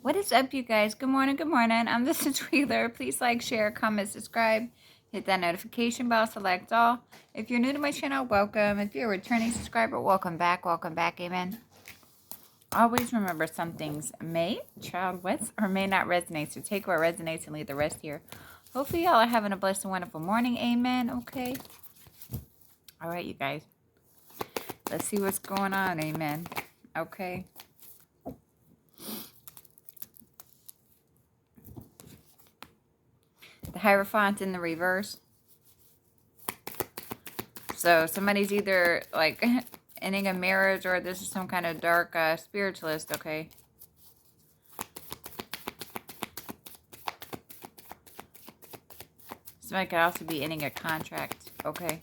What is up, you guys? Good morning, good morning. I'm the Wheeler. Please like, share, comment, subscribe. Hit that notification bell, select all. If you're new to my channel, welcome. If you're a returning subscriber, welcome back, amen. Always remember some things may, child, with, or may not resonate. So take what resonates and leave the rest here. Hopefully y'all are having a blessed and wonderful morning, amen, okay? All right, you guys. Let's see what's going on, amen, okay? The Hierophant in the reverse. So somebody's either like ending a marriage or this is some kind of dark spiritualist, okay? Somebody could also be ending a contract, okay?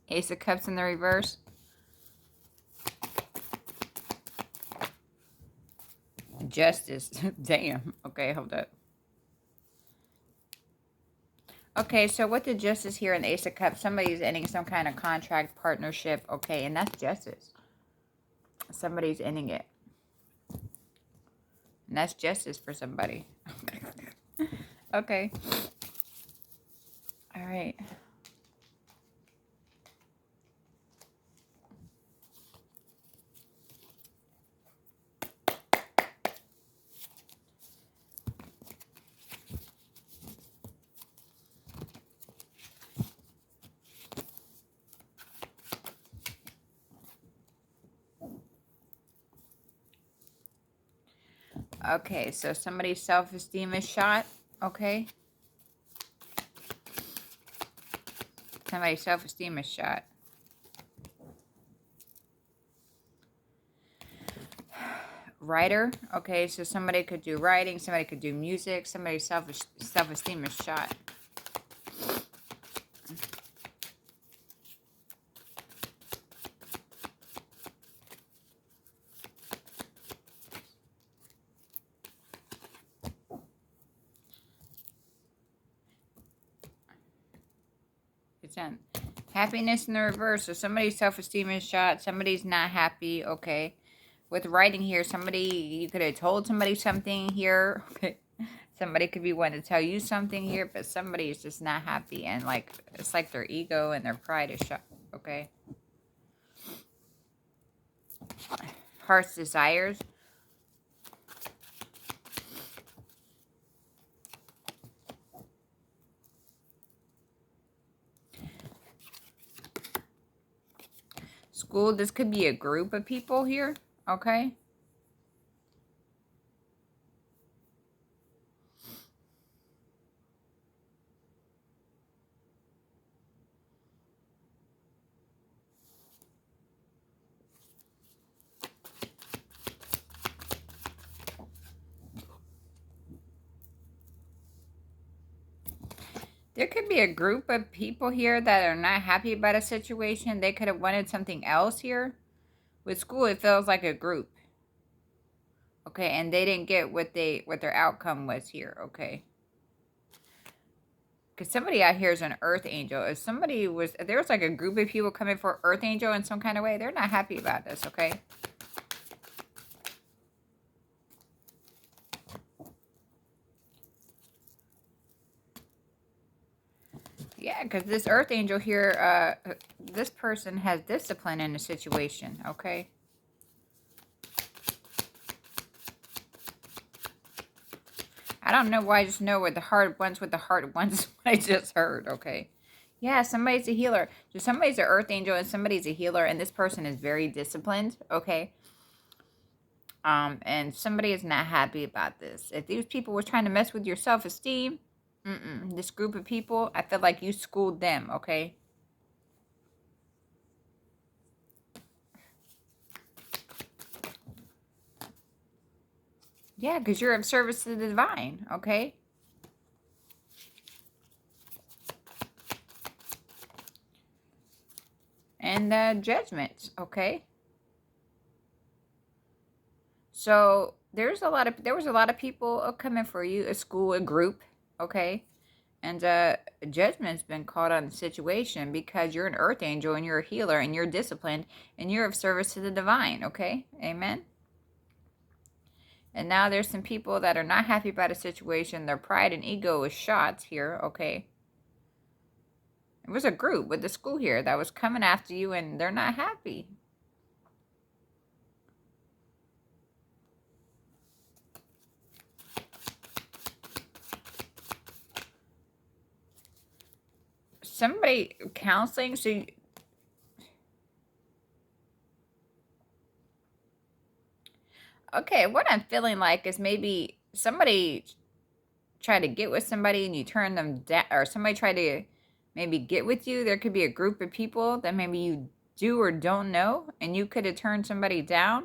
Ace of Cups in the reverse. Justice. Damn. Okay, hold up. Okay, so with the Justice here in the Ace of Cups, somebody's ending some kind of contract, partnership, okay? And that's justice. Somebody's ending it. And that's justice for somebody. Okay. All right. Okay, so somebody's self-esteem is shot, okay? Somebody's self-esteem is shot. Writer, okay, so somebody could do writing, somebody could do music, somebody's self-esteem is shot. It's on happiness in the reverse, so somebody's self-esteem is shot, somebody's not happy, okay? With writing here, somebody, you could have told somebody something here, okay? Somebody could be wanting to tell you something here, but somebody is just not happy, and like, it's like their ego and their pride is shot, okay? Heart's desires. School, this could be a group of people here, okay? There could be a group of people here that are not happy about a situation. They could have wanted something else here. With school, it feels like a group. Okay, and they didn't get what their outcome was here, okay? Because somebody out here is an earth angel. If there was like a group of people coming for earth angel in some kind of way, they're not happy about this, okay? Yeah, because this earth angel here, this person has discipline in the situation, okay? I don't know why I just know what the heart wants, what the heart wants, what I just heard, okay? Yeah, somebody's a healer. So somebody's an earth angel and somebody's a healer, and this person is very disciplined, okay? And somebody is not happy about this. If these people were trying to mess with your self-esteem, this group of people, I feel like you schooled them, okay? Yeah, because you're of service to the divine, okay? And judgments, okay? So there was a lot of people coming for you, a school, a group, okay? And judgment's been called on the situation because you're an earth angel and you're a healer and you're disciplined and you're of service to the divine, okay? Amen? And now there's some people that are not happy about a situation. Their pride and ego is shot here, okay? It was a group with the school here that was coming after you and they're not happy. Somebody counseling, so you, okay, what I'm feeling like is maybe somebody tried to get with somebody and you turn them down, or somebody tried to maybe get with you. There could be a group of people that maybe you do or don't know, and you could have turned somebody down.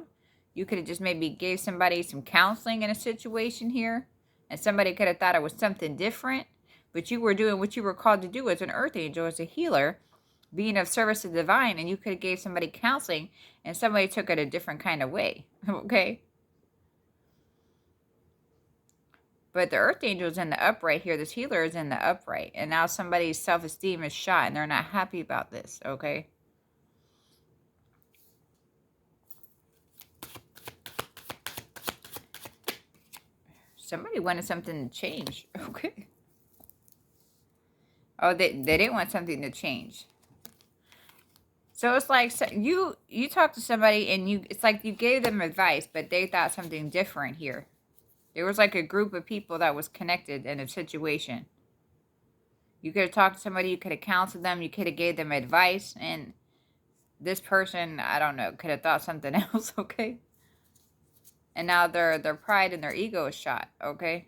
You could have just maybe gave somebody some counseling in a situation here, and somebody could have thought it was something different, but you were doing what you were called to do as an earth angel, as a healer, being of service to the divine, and you could have gave somebody counseling, and somebody took it a different kind of way, okay? But the earth angel is in the upright here. This healer is in the upright. And now somebody's self-esteem is shot and they're not happy about this, okay? Somebody wanted something to change, okay? Oh, they didn't want something to change. So it's like you talk to somebody and it's like you gave them advice, but they thought something different here. There was like a group of people that was connected in a situation. You could have talked to somebody, you could have counseled them, you could have gave them advice, and this person, I don't know, could have thought something else, okay? And now their pride and their ego is shot, okay?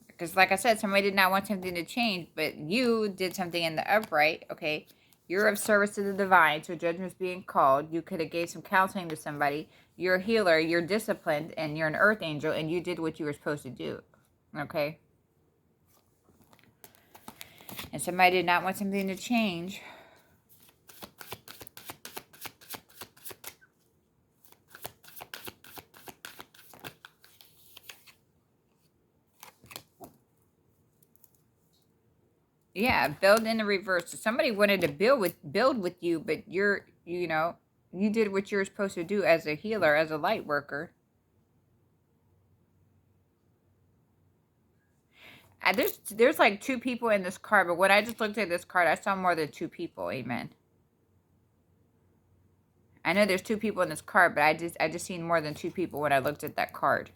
Because like I said, somebody did not want something to change, but you did something in the upright, okay? You're of service to the divine, so judgment's being called. You could have gave some counseling to somebody. You're a healer, you're disciplined, and you're an earth angel, and you did what you were supposed to do, okay? And somebody did not want something to change. Yeah, build in the reverse. So somebody wanted to build with you, but you know, you did what you're supposed to do as a healer, as a light worker. There's like two people in this card, but when I just looked at this card, I saw more than two people. Amen. I know there's two people in this card, but I just seen more than two people when I looked at that card.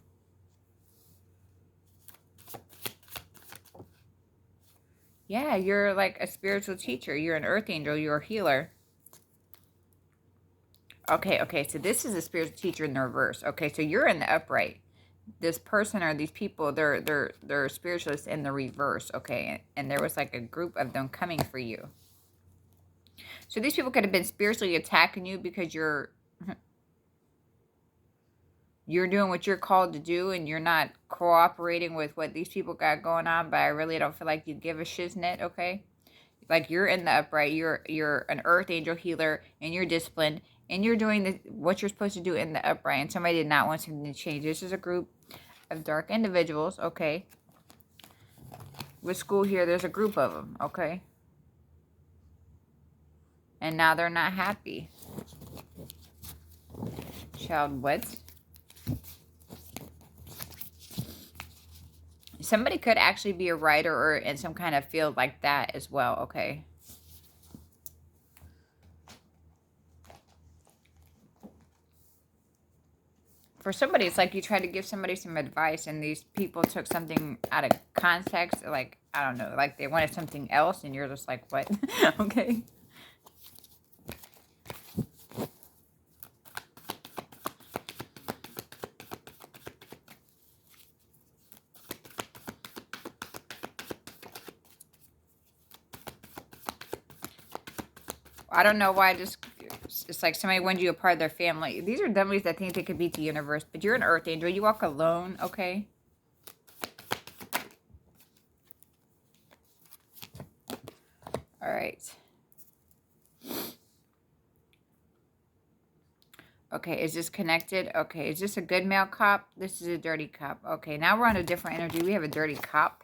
Yeah, you're like a spiritual teacher. You're an earth angel. You're a healer. Okay, so this is a spiritual teacher in the reverse. Okay, so you're in the upright. This person or these people, they're spiritualists in the reverse, okay? And there was like a group of them coming for you. So these people could have been spiritually attacking you because you're doing what you're called to do and you're not cooperating with what these people got going on, but I really don't feel like you give a shiznit, okay? Like you're in the upright, you're an earth angel healer, and you're disciplined, and you're doing what you're supposed to do in the upright, and somebody did not want something to change. This is a group of dark individuals, okay? With school here, there's a group of them, okay? And now they're not happy. Child, what? Somebody could actually be a writer or in some kind of field like that as well, okay? For somebody, it's like you tried to give somebody some advice and these people took something out of context. Like, I don't know, like they wanted something else and you're just like, what? Okay. I don't know why it's like somebody wanted you a part of their family. These are dummies that think they could beat the universe, but you're an earth angel. You walk alone, okay? All right. Okay, is this connected? Okay, is this a good male cop? This is a dirty cop. Okay, now we're on a different energy. We have a dirty cop.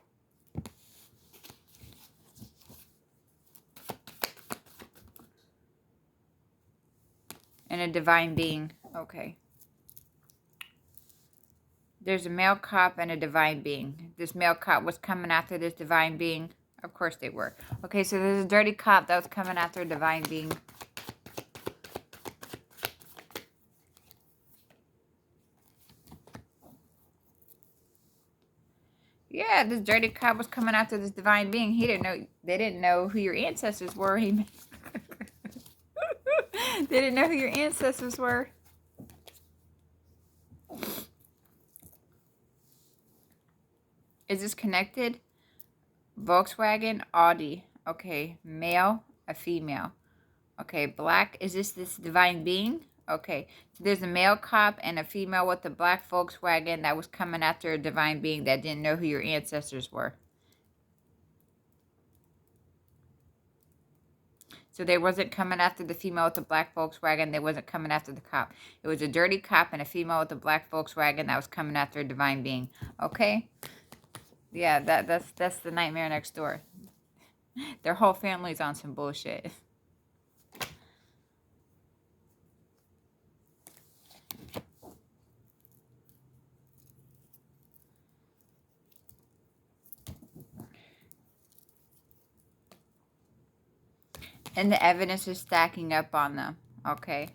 And a divine being. Okay. There's a male cop and a divine being. This male cop was coming after this divine being. Of course they were. Okay, so there's a dirty cop that was coming after a divine being. Yeah, this dirty cop was coming after this divine being. He didn't know. They didn't know who your ancestors were. They didn't know who your ancestors were. Is this connected? Volkswagen, Audi. Okay, male, a female. Okay, black. Is this divine being? Okay, so there's a male cop and a female with a black Volkswagen that was coming after a divine being that didn't know who your ancestors were. So they wasn't coming after the female with the black Volkswagen. They wasn't coming after the cop. It was a dirty cop and a female with a black Volkswagen that was coming after a divine being. Okay? Yeah, that's the nightmare next door. Their whole family's on some bullshit. And the evidence is stacking up on them. Okay?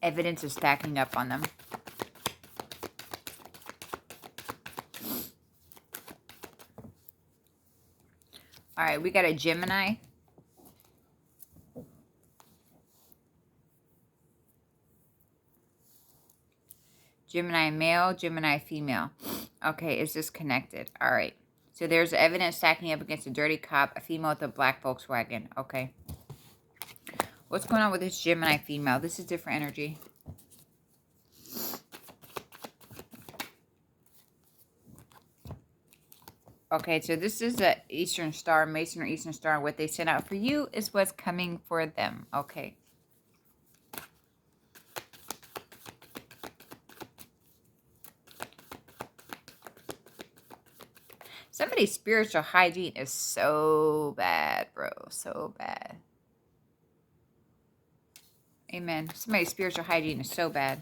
Evidence is stacking up on them. All right, we got a Gemini. Gemini male, Gemini female. Okay, is this connected? All right. So there's evidence stacking up against a dirty cop, a female with a black Volkswagen. Okay. What's going on with this Gemini female? This is different energy. Okay, so this is the Eastern Star, Mason or Eastern Star. What they sent out for you is what's coming for them. Okay. Somebody's spiritual hygiene is so bad, bro. So bad. Amen. Somebody's spiritual hygiene is so bad.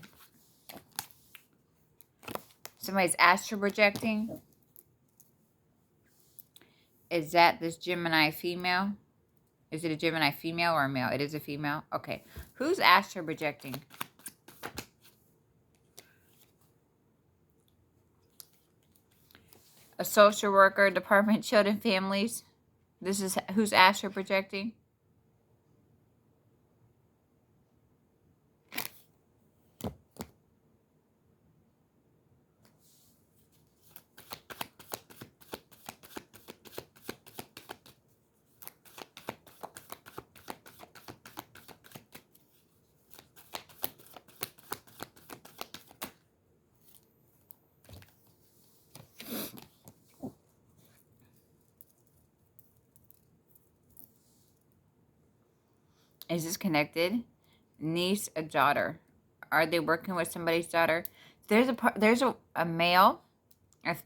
Somebody's astral projecting. Is that this Gemini female? Is it a Gemini female or a male? It is a female. Okay. Who's astral projecting? A social worker, Department of Children Families. This is who's astral projecting. Is this connected? Niece, a daughter. Are they working with somebody's daughter? There's a male.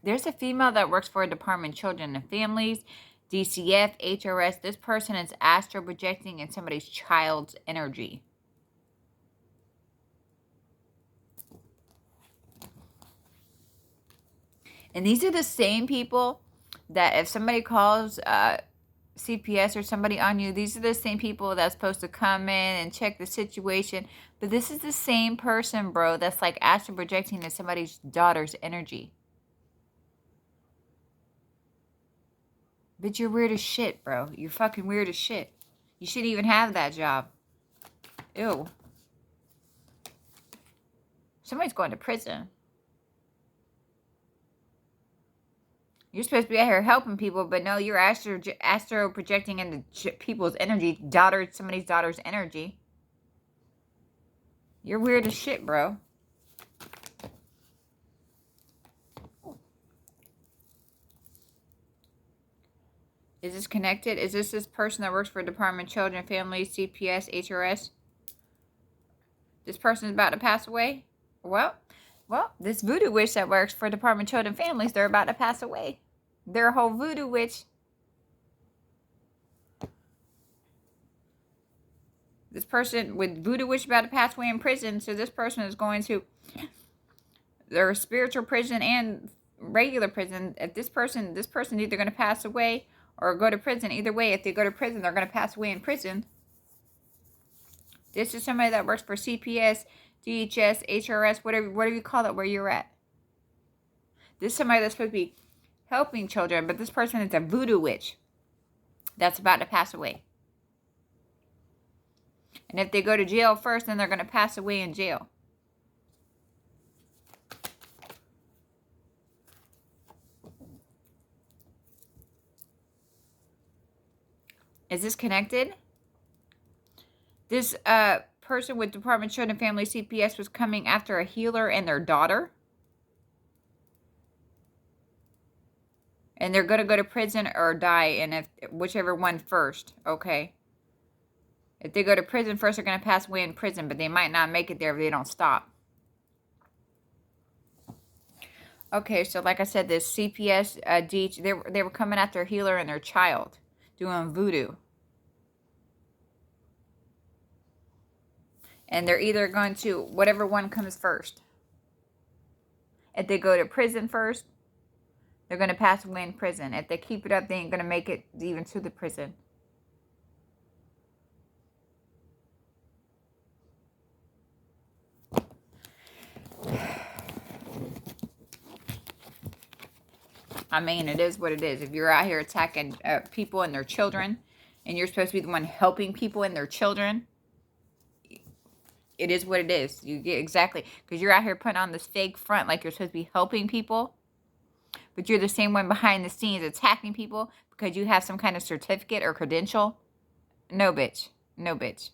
There's a female that works for a Department of Children and Families, DCF, HRS. This person is astral projecting in somebody's child's energy. And these are the same people that if somebody calls CPS or somebody on you, these are the same people that's supposed to come in and check the situation. But this is the same person, bro, that's like astral projecting in somebody's daughter's energy. But you're weird as shit, bro. You're fucking weird as shit. You shouldn't even have that job. Ew. Somebody's going to prison. You're supposed to be out here helping people, but no, you're astro projecting into people's energy, somebody's daughter's energy. You're weird as shit, bro. Is this connected? Is this person that works for Department of Children, Families, CPS, HRS? This person is about to pass away? Well, this voodoo witch that works for Department of Children, Families, they're about to pass away. They're a whole voodoo witch. This person with voodoo witch about to pass away in prison, so this person is going to their spiritual prison and regular prison. If this person either going to pass away or go to prison. Either way, if they go to prison, they're going to pass away in prison. This is somebody that works for CPS, DHS, HRS, whatever you call it, where you're at. This is somebody that's supposed to be helping children, but this person is a voodoo witch that's about to pass away. And if they go to jail first, then they're going to pass away in jail. Is this connected? This person with Department of Children and Family CPS was coming after a healer and their daughter. And they're going to go to prison or die, and whichever one first, okay? If they go to prison first, they're going to pass away in prison, but they might not make it there if they don't stop. Okay, so like I said, this CPS, DH, they were coming after a healer and their child, doing voodoo. And they're either going to, whatever one comes first. If they go to prison first, they're going to pass away in prison. If they keep it up, they ain't going to make it even to the prison. I mean, it is what it is. If you're out here attacking people and their children, and you're supposed to be the one helping people and their children, it is what it is. You get exactly, because you're out here putting on this fake front like you're supposed to be helping people, but you're the same one behind the scenes attacking people because you have some kind of certificate or credential. No, bitch. No, bitch.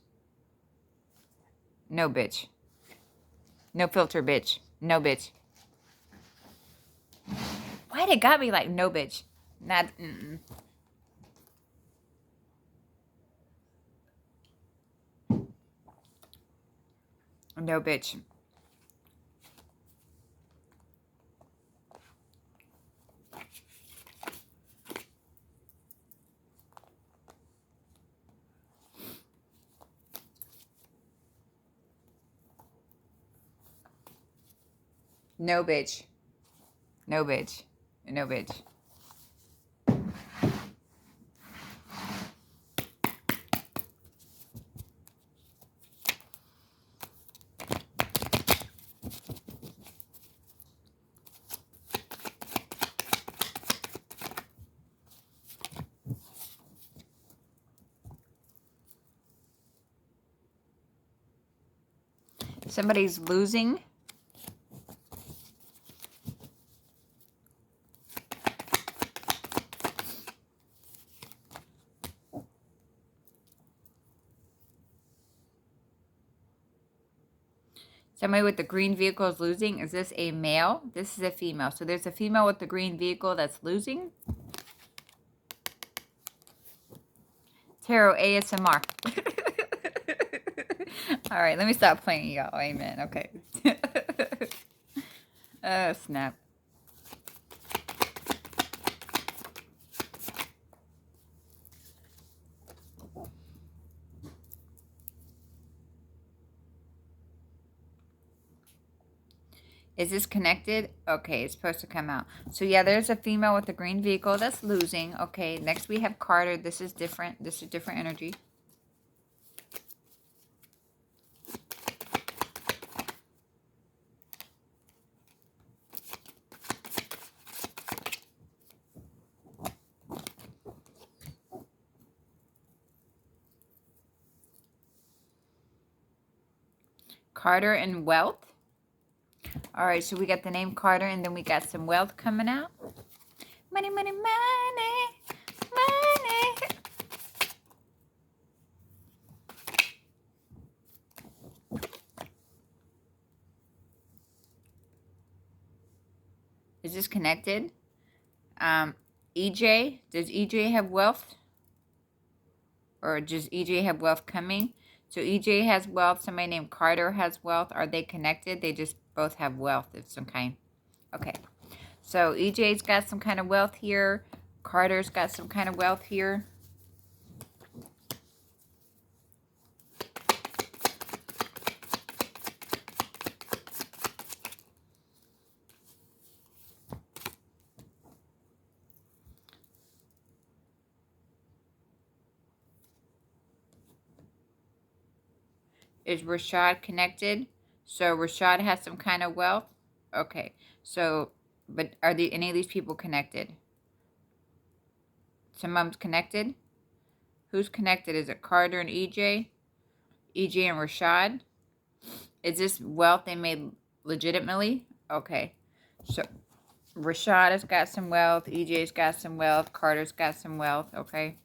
No, bitch. No filter, bitch. No, bitch. Why they got me like, no, bitch? Not, No, bitch. No, bitch. No, bitch. No, bitch. Somebody's losing. Somebody with the green vehicle is losing. Is this a male? This is a female. So there's a female with the green vehicle that's losing. Tarot ASMR. All right, let me stop playing, y'all. Amen. Okay. Oh, snap. Is this connected? Okay, it's supposed to come out. So, yeah, there's a female with the green vehicle that's losing. Okay, next we have Carter. This is different. This is different energy. Carter and wealth. All right, so we got the name Carter, and then we got some wealth coming out. Money, money, money, money. Is this connected? EJ. Does EJ have wealth? Or does EJ have wealth coming? So EJ has wealth. Somebody named Carter has wealth. Are they connected? They just both have wealth of some kind. Okay. So EJ's got some kind of wealth here. Carter's got some kind of wealth here. Is Rashad connected? So Rashad has some kind of wealth? Okay. So, but are any of these people connected? Some of them's connected? Who's connected? Is it Carter and EJ? EJ and Rashad? Is this wealth they made legitimately? Okay. So Rashad has got some wealth. EJ's got some wealth. Carter's got some wealth. Okay.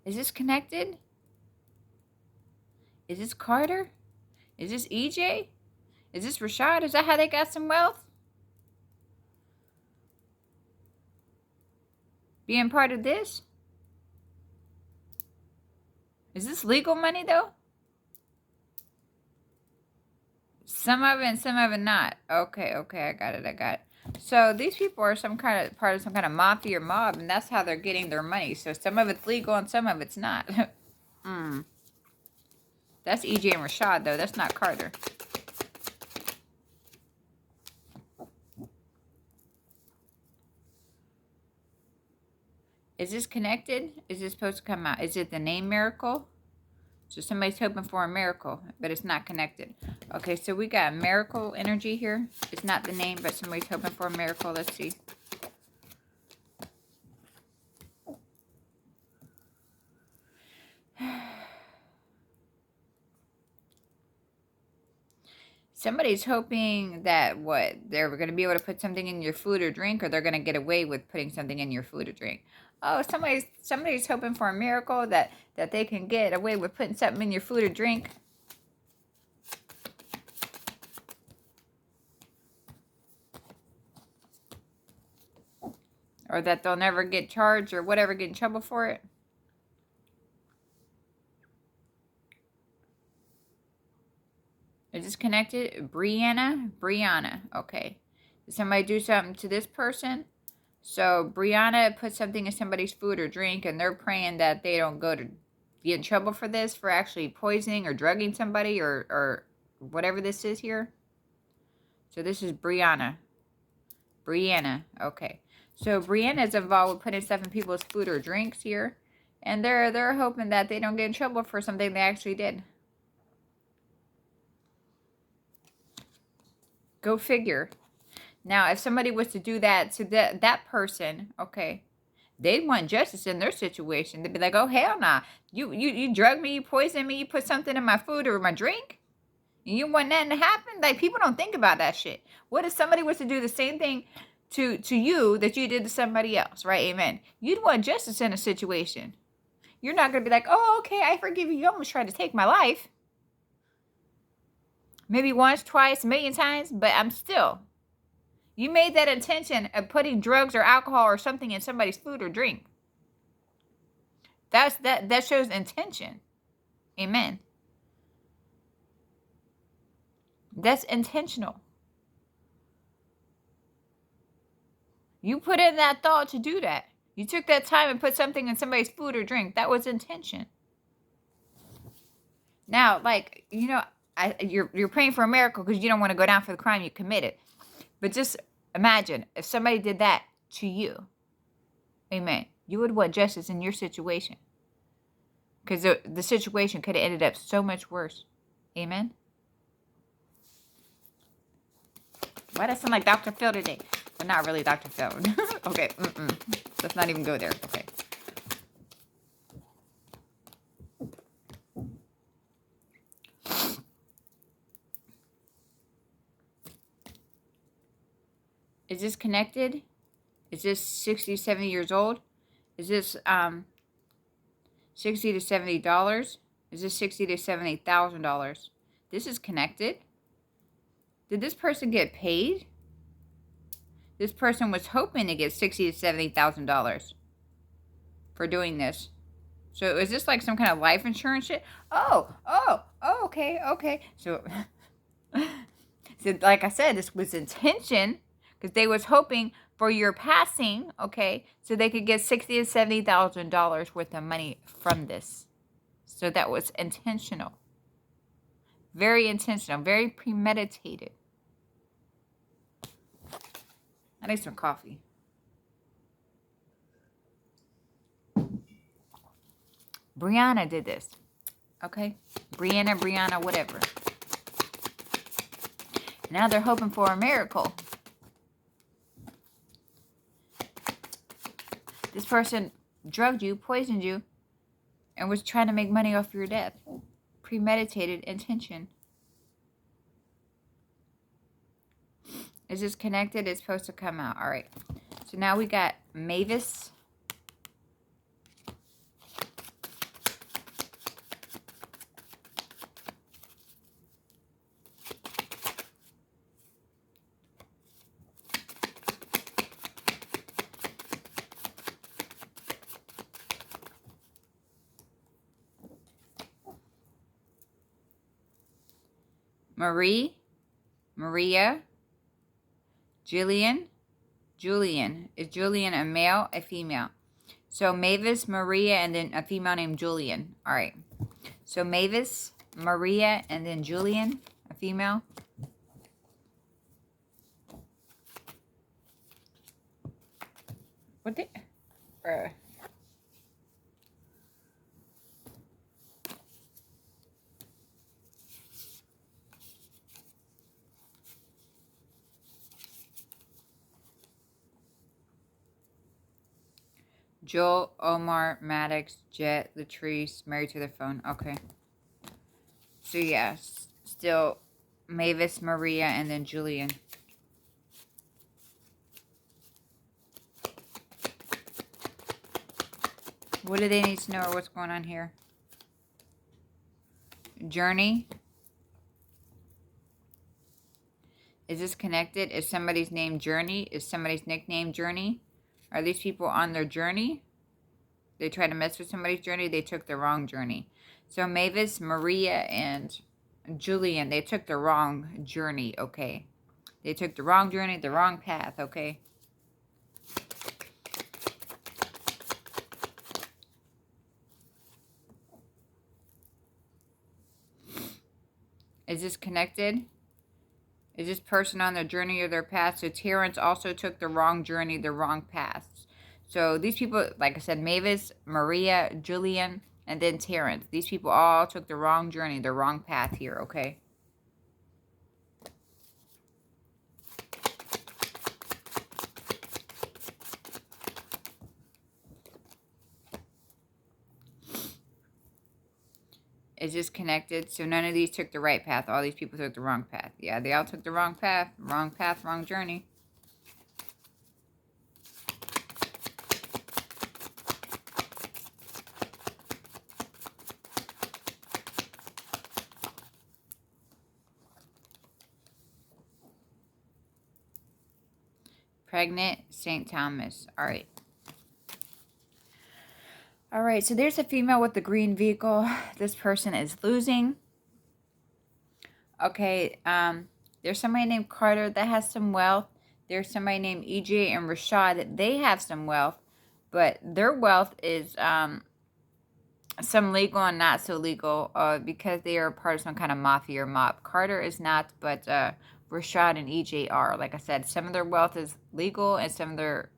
Is this connected? Is this Carter? Is this EJ? Is this Rashad? Is that how they got some wealth? Being part of this? Is this legal money though? Some of it and some of it not. Okay, I got it. So these people are some kind of part of some kind of mafia or mob, and that's how they're getting their money. So some of it's legal and some of it's not. That's EJ and Rashad though. That's not Carter. Is this connected? Is this supposed to come out? Is it the name Miracle? So somebody's hoping for a miracle, but it's not connected. Okay, so we got miracle energy here. It's not the name, but somebody's hoping for a miracle. Let's see. Somebody's hoping that what? They're going to be able to put something in your food or drink, or they're going to get away with putting something in your food or drink. Oh, somebody's hoping for a miracle that they can get away with putting something in your food or drink. Or that they'll never get charged or whatever, get in trouble for it. Is this connected? Brianna. Okay. Did somebody do something to this person? So Brianna put something in somebody's food or drink, and they're praying that they don't get in trouble for this, for actually poisoning or drugging somebody or whatever this is here. So this is Brianna. Okay. So Brianna is involved with putting stuff in people's food or drinks here, and they're hoping that they don't get in trouble for something they actually did. Go figure. Now, if somebody was to do that to that person, okay, they'd want justice in their situation. They'd be like, oh, hell nah. You drug me, you poisoned me, you put something in my food or my drink? And you want nothing to happen? Like, people don't think about that shit. What if somebody was to do the same thing to you that you did to somebody else, right? Amen. You'd want justice in a situation. You're not going to be like, oh, okay, I forgive you. You almost tried to take my life. Maybe once, twice, a million times, but I'm still... You made that intention of putting drugs or alcohol or something in somebody's food or drink. That shows intention. Amen. That's intentional. You put in that thought to do that. You took that time and put something in somebody's food or drink. That was intention. Now, like, you know, you're praying for a miracle because you don't want to go down for the crime you committed. But just imagine if somebody did that to you. Amen. You would want justice in your situation. Because the situation could have ended up so much worse. Amen. Why does that sound like Dr. Phil today? But not really Dr. Phil. Okay. Let's not even go there. Okay. Is this connected? Is this 60, 70 years old? Is this, $60 to $70. Is this $60 to $70,000? This is connected. Did this person get paid? This person was hoping to get $60 to $70,000 for doing this. So is this like some kind of life insurance shit? Oh, okay. So, so like I said, this was intention because they was hoping for your passing, okay, so they could get $60 to $70,000 worth of money from this. So that was intentional. Very intentional, very premeditated. I need some coffee. Brianna did this. Okay? Brianna, whatever. Now they're hoping for a miracle. This person drugged you, poisoned you, and was trying to make money off your death. Premeditated intention. Is this connected? It's supposed to come out. All right. So now we got Mavis. Maria, Julian. Is Julian a male, a female? So Mavis, Maria, and then a female named Julian. All right. So Mavis, Maria, and then Julian, a female. What the? Joel, Omar, Maddox, Jet, Latrice, married to the phone. Okay. So, yes. Still Mavis, Maria, and then Julian. What do they need to know or what's going on here? Journey. Is this connected? Is somebody's name Journey? Is somebody's nickname Journey? Are these people on their journey? They tried to mess with somebody's journey. They took the wrong journey. So Mavis, Maria, and Julian, they took the wrong journey, okay? They took the wrong journey, the wrong path, okay? Is this connected? Is this person on their journey or their path? So Terrence also took the wrong journey, the wrong path. So these people, like I said, Mavis, Maria, Julian, and then Terrence. These people all took the wrong journey, the wrong path here, okay? Is this connected? So none of these took the right path. All these people took the wrong path. Yeah, they all took the wrong path, wrong journey. Pregnant, St. Thomas. All right. All right, so there's a female with the green vehicle. This person is losing. Okay, there's somebody named Carter that has some wealth. There's somebody named EJ and Rashad. They have some wealth, but their wealth is some legal and not so legal because they are part of some kind of mafia or mob. Carter is not, but Rashad and EJ are. Like I said, some of their wealth is legal and some of their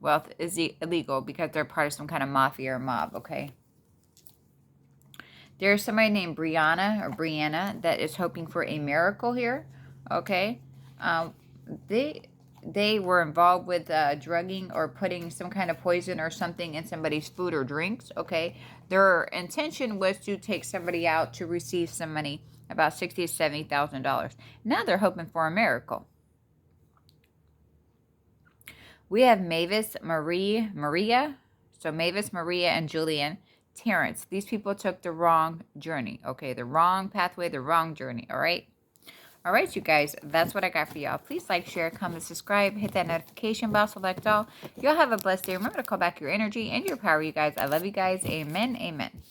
wealth is illegal because they're part of some kind of mafia or mob, okay? There's somebody named Brianna that is hoping for a miracle here, okay? They were involved with drugging or putting some kind of poison or something in somebody's food or drinks, okay? Their intention was to take somebody out to receive some money, about $60,000 to $70,000. Now they're hoping for a miracle. We have Mavis, Maria. So Mavis, Maria, and Julian. Terrence. These people took the wrong journey, okay? The wrong pathway, the wrong journey, all right? All right, you guys, that's what I got for y'all. Please like, share, comment, subscribe, hit that notification bell, select all. Y'all have a blessed day. Remember to call back your energy and your power, you guys. I love you guys. Amen. Amen.